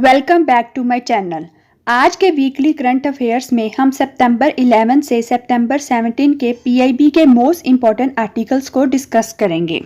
Welcome back to my channel. आज के weekly current affairs में हम सितंबर 11 से सितंबर 17 के पीआईबी के मोस्ट इंपॉर्टेंट आर्टिकल्स को डिस्कस करेंगे।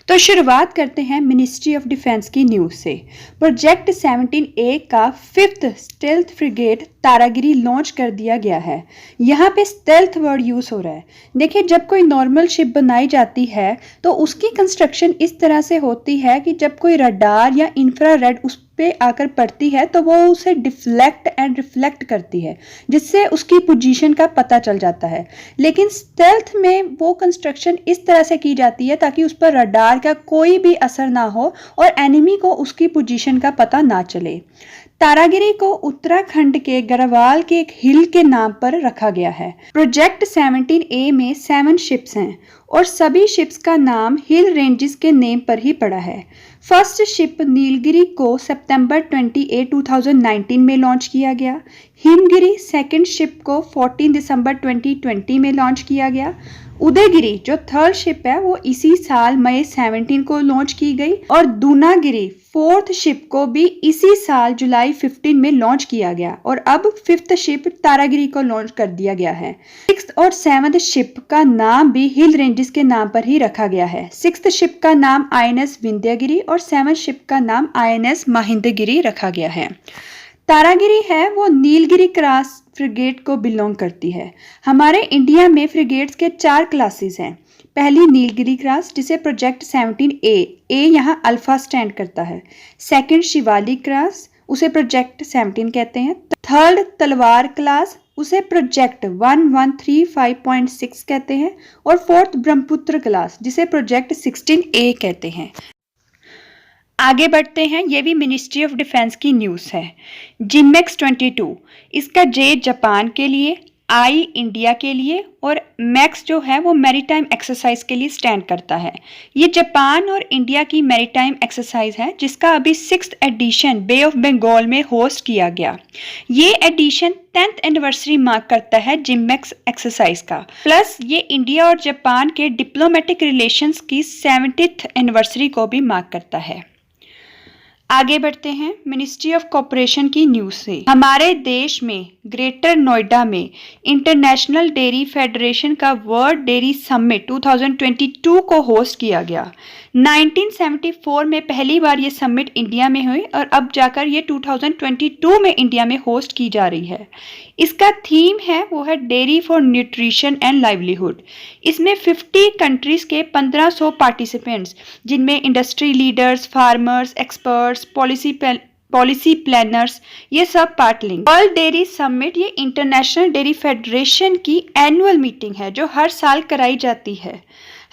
तो शुरुआत करते हैं मिनिस्ट्री ऑफ डिफेंस की न्यूज़ से। प्रोजेक्ट 17A का 5th stealth frigate Taragiri launch कर दिया गया है। यहाँ पे स्टेल्थ वर्ड यूज़ हो रहा है। देखिए, जब कोई नॉर्मल शिप बनाई जाती है तो उसकी कंस्ट्रक्शन इस तरह से होती है कि जब कोई रडार या इंफ्रारेड उस पे आकर पड़ती है तो वो उसे डिफ्लेक्ट एंड रिफ्लेक्ट करती है, जिससे उसकी पोजीशन का पता चल जाता है। लेकिन स्टेल्थ में वो कंस्ट्रक्शन इस तरह से की जाती है ताकि उस पर रडार का कोई भी असर ना हो और एनिमी को उसकी पोजीशन का पता ना चले। तारागिरी को उत्तराखंड के गढ़वाल के एक हिल के नाम पर रखा गया है। प्रोजेक्ट 17A में 7 शिप्स हैं और सभी शिप्स का नाम हिल रेंजेस के नेम पर ही पड़ा है। फर्स्ट शिप नीलगिरी को सितंबर 28, 2019 में लॉन्च किया गया। हिमगिरी सेकंड शिप को 14 दिसंबर 2020 में लॉन्च किया गया। उदयगिरी जो थर्ड शिप है वो इसी साल मई 17 को लॉन्च की गई और दूनागिरी फोर्थ शिप को भी इसी साल जुलाई 15 में लॉन्च किया गया और अब 5th शिप तारागिरी को लॉन्च कर दिया गया है। 6th और 7th शिप का नाम भी हिल रेंजेस के नाम पर ही रखा गया है। 6th शिप का नाम INS विंध्यगिरी और 7th शिप का नाम INS महिंदगिरी रखा गया है। तारागिरी है वो नीलगिरी क्लास फ्रिगेट को बिलोंग करती है। हमारे इंडिया में फ्रिगेट्स के 4 क्लासेस हैं। पहली नीलगिरी क्लास जिसे प्रोजेक्ट 17A यहाँ अल्फा स्टैंड करता है। सेकंड शिवालिक क्लास उसे प्रोजेक्ट 17 कहते हैं। थर्ड तलवार क्लास उसे प्रोजेक्ट 1135.6 कहते हैं और फोर्थ ब्रह्मपुत्र क्लास जिसे प्रोजेक्ट 16A कहते हैं। आगे बढ़ते हैं, ये भी मिनिस्ट्री ऑफ डिफेंस की न्यूज़ है। जिमेक्स 22 इसका J जापान के लिए, I इंडिया के लिए और मैक्स जो है वो मैरीटाइम एक्सरसाइज के लिए स्टैंड करता है। ये जापान और इंडिया की मैरीटाइम एक्सरसाइज है जिसका अभी 6th addition bay of Bengal में होस्ट किया गया। ये एडिशन 10th एनिवर्सरी मार्क करता है जिमेक्स एक्सरसाइज का। प्लस ये इंडिया और जापान के डिप्लोमेटिक रिलेशंस की 70th एनिवर्सरी को भी मार्क करता है। आगे बढ़ते हैं मिनिस्ट्री ऑफ कॉर्पोरेशन की न्यूज़ से। हमारे देश में ग्रेटर नोएडा में इंटरनेशनल डेयरी फेडरेशन का वर्ल्ड डेयरी समिट 2022 को होस्ट किया गया। 1974 में पहली बार ये समिट इंडिया में हुई और अब जाकर ये 2022 में इंडिया में होस्ट की जा रही है। इसका थीम है वो है dairy for nutrition and livelihood. इसमें 50 कंट्रीज के 1500 पार्टिसिपेंट्स जिनमें industry leaders, farmers, experts, policy planners ये सब पार्ट लेंगे। वर्ल्ड डेयरी समिट ये इंटरनेशनल डेयरी फेडरेशन की एनुअल मीटिंग है जो हर साल कराई जाती है।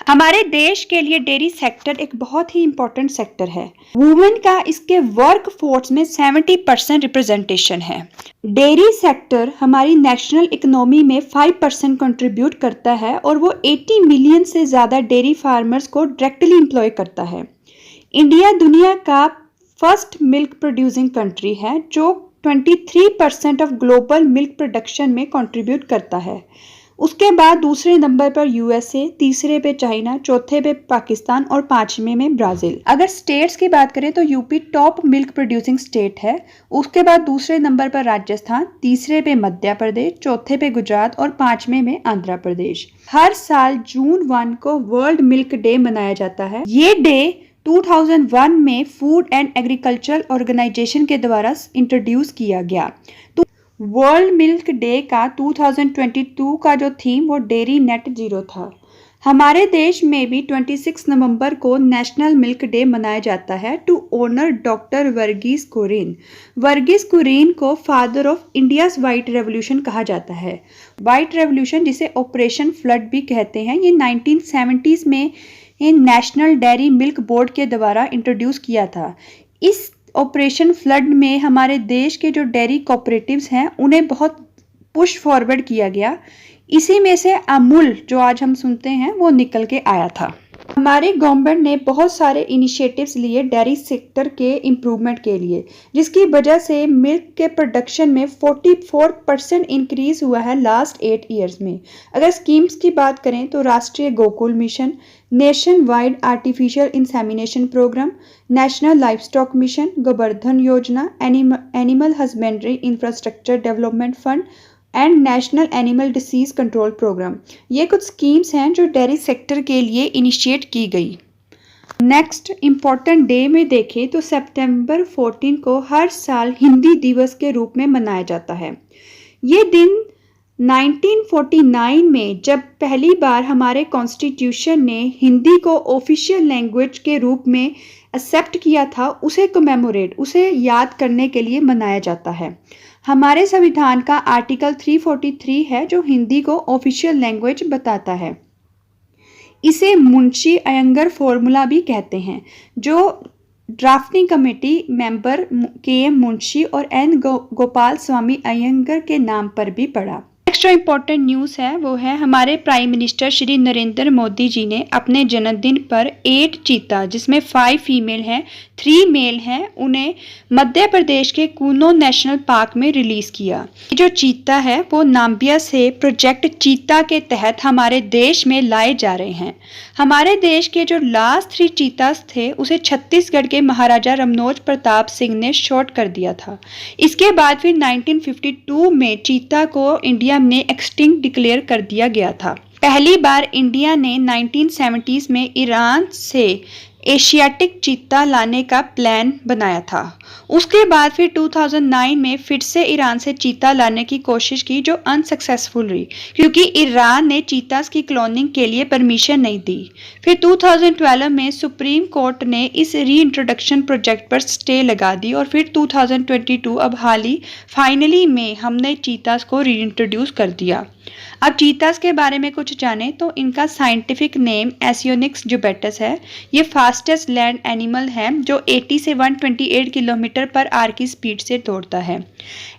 हमारे देश के लिए डेयरी सेक्टर एक बहुत ही इम्पोर्टेंट सेक्टर है। वुमेन का इसके वर्क फोर्स में 70% रिप्रेजेंटेशन है। डेयरी सेक्टर हमारी नेशनल इकोनॉमी में 5% कंट्रीब्यूट करता है और वो 80 मिलियन से ज़्यादा डेयरी फार्मर्स को डायरेक्टली एम्प्लॉय करता है। इंडिया दुनिया का फर्स्ट मिल्क प्रोड्यूसिंग कंट्री है जो 23% ऑफ ग्लोबल मिल्क प्रोडक्शन में कंट्रीब्यूट करता है। उसके बाद दूसरे नंबर पर USA, तीसरे पे चाइना, चौथे पे पाकिस्तान और 5वें में ब्राज़ील। अगर स्टेट्स की बात करें तो UP top milk producing state है। उसके बाद दूसरे नंबर पर राजस्थान, तीसरे पे मध्य प्रदेश, चौथे पे गुजरात और 5वें में आंध्र प्रदेश। हर साल जून 1 को वर्ल्ड मिल्क डे मनाया जाता है। ये डे 2001 में फूड एंड एग्रीकल्चरल ऑर्गेनाइजेशन के द्वारा इंट्रोड्यूस किया गया। तो वर्ल्ड मिल्क डे का 2022 का जो थीम वो डेयरी नेट जीरो था। हमारे देश में भी 26 नवंबर को नेशनल मिल्क डे मनाया जाता है to honour doctor Verghese Kurien. Verghese Kurien को father of India's white revolution कहा जाता है। वाइट रेवोल्यूशन जिसे ऑपरेशन फ्लड भी कहते हैं, ये 1970s में नेशनल डेयरी मिल्क बोर्ड के द्वारा इंट्रोड्यूस किया था। इस ऑपरेशन फ्लड में हमारे देश के जो डेयरी कोऑपरेटिव्स हैं उन्हें बहुत पुश फॉरवर्ड किया गया। इसी में से अमूल जो आज हम सुनते हैं वो निकल के आया था। हमारी गवर्नमेंट ने बहुत सारे इनिशिएटिव्स लिए डेयरी सेक्टर के इम्प्रूवमेंट के लिए, जिसकी वजह से मिल्क के प्रोडक्शन में 44% इंक्रीज हुआ है लास्ट 8 ईयर्स में। अगर स्कीम्स की बात करें तो Rashtriya Gokul mission, nation wide artificial insemination programme, national livestock mission, Govardhan Yojana, animal husbandry infrastructure development fund and national animal disease control programme, ये कुछ स्कीम्स हैं जो डेयरी सेक्टर के लिए इनिशिएट की गई। नेक्स्ट इम्पॉर्टेंट डे में देखें तो सितंबर 14 को हर साल हिंदी दिवस के रूप में मनाया जाता है। ये दिन 1949 में जब पहली बार हमारे कॉन्स्टिट्यूशन ने हिंदी को ऑफिशियल लैंग्वेज के रूप में एक्सेप्ट किया था, उसे याद करने के लिए मनाया जाता है। हमारे संविधान का आर्टिकल 343 है जो हिंदी को ऑफिशियल लैंग्वेज बताता है। इसे मुंशी अयंगर फॉर्मूला भी कहते हैं, जो drafting committee member KM Munshi और N गोपाल स्वामी अयंगर के नाम पर भी पड़ा। नेक्स्ट जो इम्पोर्टेंट न्यूज़ है वो है हमारे प्राइम मिनिस्टर श्री नरेंद्र मोदी जी ने अपने जन्मदिन पर 8 चीता, जिसमें 5 फीमेल हैं 3 मेल हैं, उन्हें मध्य प्रदेश के कूनो नेशनल पार्क में रिलीज किया। जो चीता है वो नाम्बिया से प्रोजेक्ट चीता के तहत हमारे देश में लाए जा रहे हैं। हमारे देश के जो लास्ट 3 चीतास थे उसे छत्तीसगढ़ के महाराजा रमनोज प्रताप सिंह ने शॉट कर दिया था। इसके बाद फिर 1952 में चीता को इंडिया ने एक्सटिंक्ट डिक्लेयर कर दिया गया था। पहली बार इंडिया ने 1970s में ईरान से एशियाटिक चीता लाने का प्लान बनाया था। उसके बाद फिर 2009 में फिर से ईरान से चीता लाने की कोशिश की, जो अनसक्सेसफुल रही क्योंकि ईरान ने चीतास की क्लोनिंग के लिए परमिशन नहीं दी। फिर 2012 में सुप्रीम कोर्ट ने इस रीइंट्रोडक्शन प्रोजेक्ट पर स्टे लगा दी और फिर 2022 अब फाइनली में हमने चीतास को रीइंट्रोड्यूस कर दिया। अब चीतास के बारे में कुछ जाने तो इनका साइंटिफिक नेम एसियोनिक्स जुबैटस है। ये फास्टेस्ट लैंड एनिमल है जो 80 से 128 किलोमीटर पर आवर की स्पीड से दौड़ता है।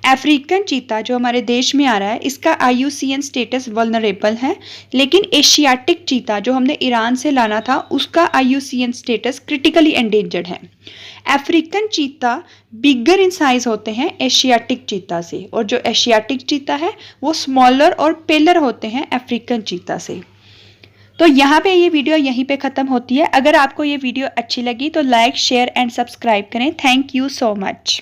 अफ्रीकन चीता जो हमारे देश में आ रहा है इसका IUCN स्टेटस वल्नरेबल है, लेकिन एशियाटिक चीता जो हमने ईरान से लाना था उसका IUCN स्टेटस क्रिटिकली एंडेंजर्ड है। African cheetah bigger in size होते हैं एशियाटिक चीता से, और जो एशियाटिक चीता है वो स्मॉलर और पेलर होते हैं अफ्रीकन चीता से। तो यहाँ पे ये वीडियो यहीं पे ख़त्म होती है। अगर आपको ये वीडियो अच्छी लगी तो लाइक, शेयर एंड सब्सक्राइब करें। Thank you so much.